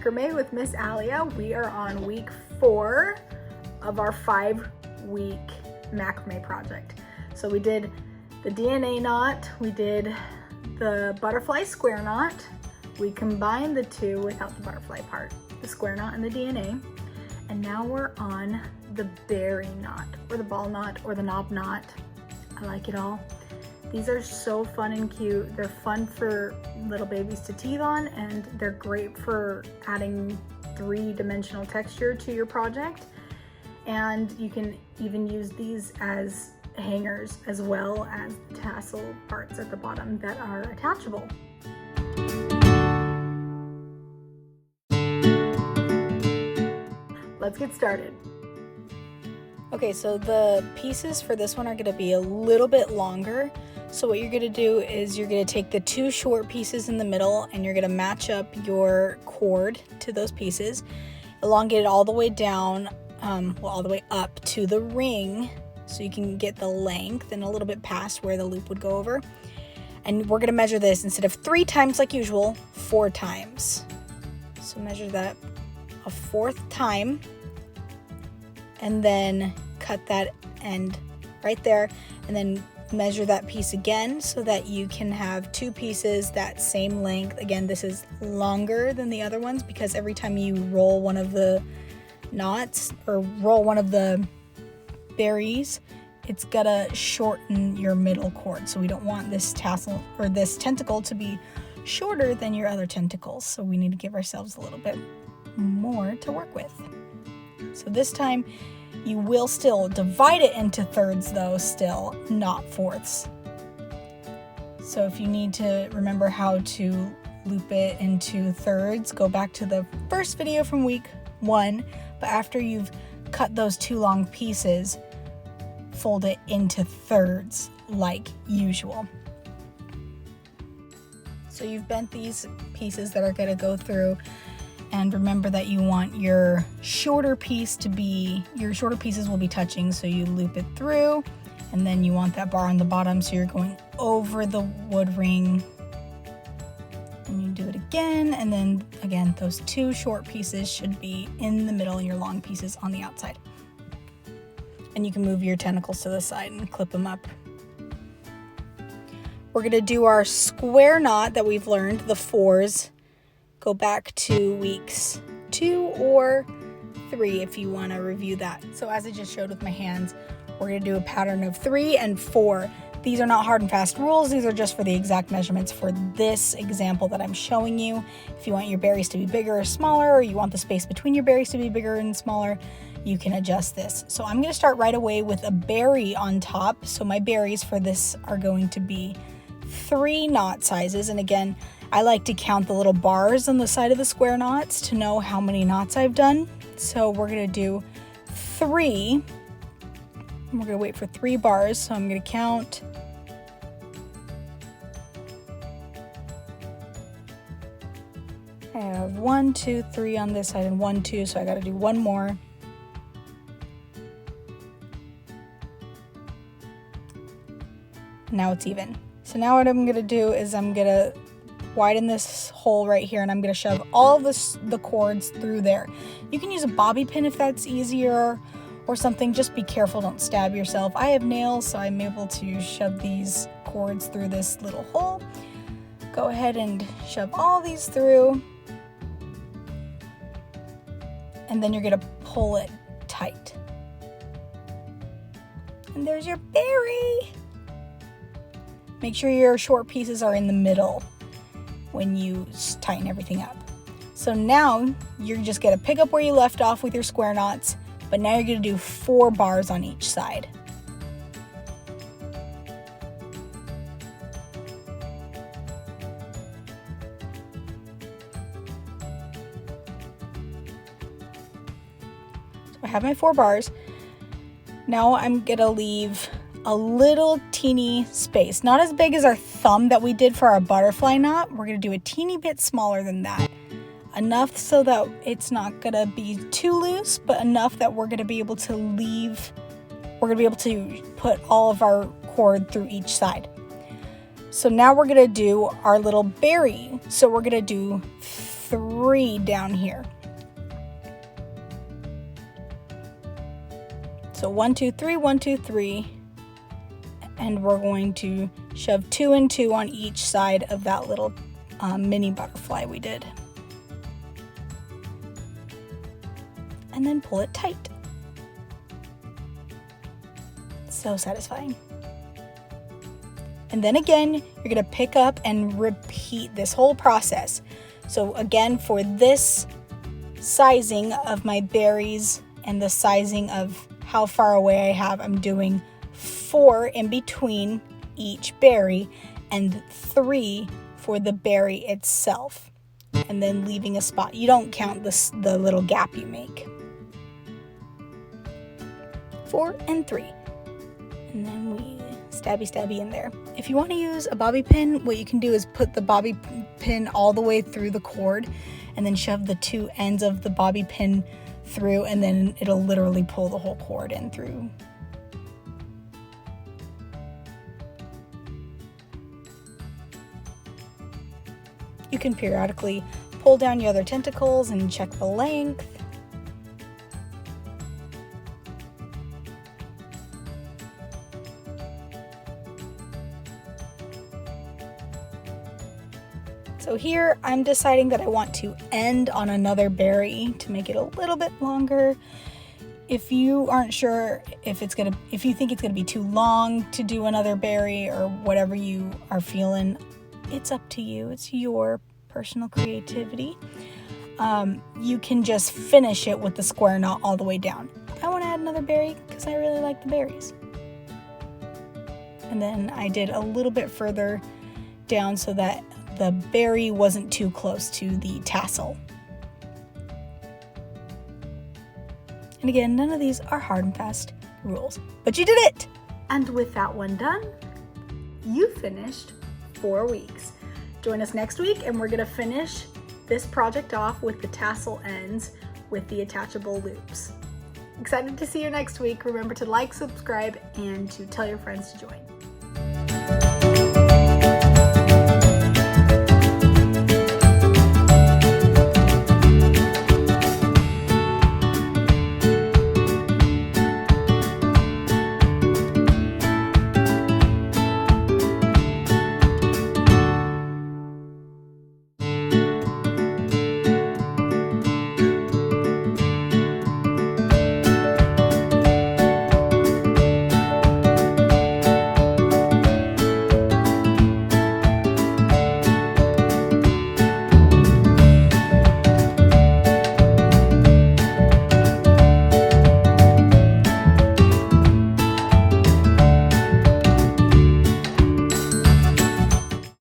Macrame with Miss Aliya. We are on week 4 of our 5-week macrame project. So we did the DNA knot, we did the butterfly square knot, we combined the two without the butterfly part, the square knot and the DNA, and now we're on the berry knot, or the ball knot, or the knob knot. I like it all. These are so fun and cute. They're fun for little babies to teethe on, and they're great for adding 3-dimensional texture to your project. And you can even use these as hangers as well as tassel parts at the bottom that are attachable. Let's get started. Okay, so the pieces for this one are gonna be a little bit longer. So what you're gonna do is you're gonna take the 2 short pieces in the middle and you're gonna match up your cord to those pieces, elongate it all the way down, all the way up to the ring so you can get the length and a little bit past where the loop would go over. And we're gonna measure this instead of 3 times like usual, 4 times. So measure that a 4th time and then cut that end right there, and then measure that piece again so that you can have 2 pieces that same length. Again, this is longer than the other ones because every time you roll one of the knots or roll one of the berries, it's gonna shorten your middle cord. So we don't want this tassel or this tentacle to be shorter than your other tentacles. So we need to give ourselves a little bit more to work with. So this time you will still divide it into thirds though, still, not fourths. So if you need to remember how to loop it into thirds, go back to the first video from week 1, but after you've cut those 2 long pieces, fold it into thirds like usual. So you've bent these pieces that are gonna go through, and remember that you want your shorter piece to be, your shorter pieces will be touching, so you loop it through, and then you want that bar on the bottom, so you're going over the wood ring, and you do it again, and then again, those 2 short pieces should be in the middle and your long pieces on the outside. And you can move your tentacles to the side and clip them up. We're gonna do our square knot that we've learned, the 4s. Go back to weeks 2 or 3 if you want to review that. So as I just showed with my hands, we're going to do a pattern of 3 and 4. These are not hard and fast rules. These are just for the exact measurements for this example that I'm showing you. If you want your berries to be bigger or smaller, or you want the space between your berries to be bigger and smaller, you can adjust this. So I'm going to start right away with a berry on top. So my berries for this are going to be 3 knot sizes. And again, I like to count the little bars on the side of the square knots to know how many knots I've done. So we're gonna do 3. And we're gonna wait for 3 bars. So I'm gonna count. I have 1, 2, 3 on this side and 1, 2, so I gotta do 1 more. Now it's even. So now what I'm gonna do is I'm gonna widen this hole right here, and I'm going to shove all of the cords through there. You can use a bobby pin if that's easier or something. Just be careful, don't stab yourself. I have nails, so I'm able to shove these cords through this little hole. Go ahead and shove all these through, and then you're going to pull it tight. And there's your berry. Make sure your short pieces are in the middle when you tighten everything up. So now you're just gonna pick up where you left off with your square knots, but now you're gonna do 4 bars on each side. So I have my 4 bars. Now I'm gonna leave a little teeny space, not as big as our thumb that we did for our butterfly knot. We're going to do a teeny bit smaller than that, enough so that it's not going to be too loose, but enough that we're going to be able to put all of our cord through each side. So now we're going to do our little berry. So we're going to do 3 3 down here. So 1, 2, 3, 1, 2, 3, and we're going to shove 2 and 2 on each side of that little mini butterfly we did. And then pull it tight. So satisfying. And then again, you're gonna pick up and repeat this whole process. So again, for this sizing of my berries and the sizing of how far away I have, I'm doing 4 in between each berry and 3 for the berry itself, and then leaving a spot. You don't count the little gap you make. 4 and 3. And then we stabby in there. If you want to use a bobby pin, what you can do is put the bobby pin all the way through the cord and then shove the 2 ends of the bobby pin through, and then it'll literally pull the whole cord in through. You can periodically pull down your other tentacles and check the length. So here I'm deciding that I want to end on another berry to make it a little bit longer. If you aren't sure if you think it's gonna be too long to do another berry or whatever you are feeling, it's up to you. It's your personal creativity. You can just finish it with the square knot all the way down. I want to add another berry because I really like the berries. And then I did a little bit further down so that the berry wasn't too close to the tassel. And again, none of these are hard and fast rules, but you did it! And with that one done, you finished 4 weeks. Join us next week and we're gonna finish this project off with the tassel ends with the attachable loops. Excited to see you next week. Remember to like, subscribe, and to tell your friends to join.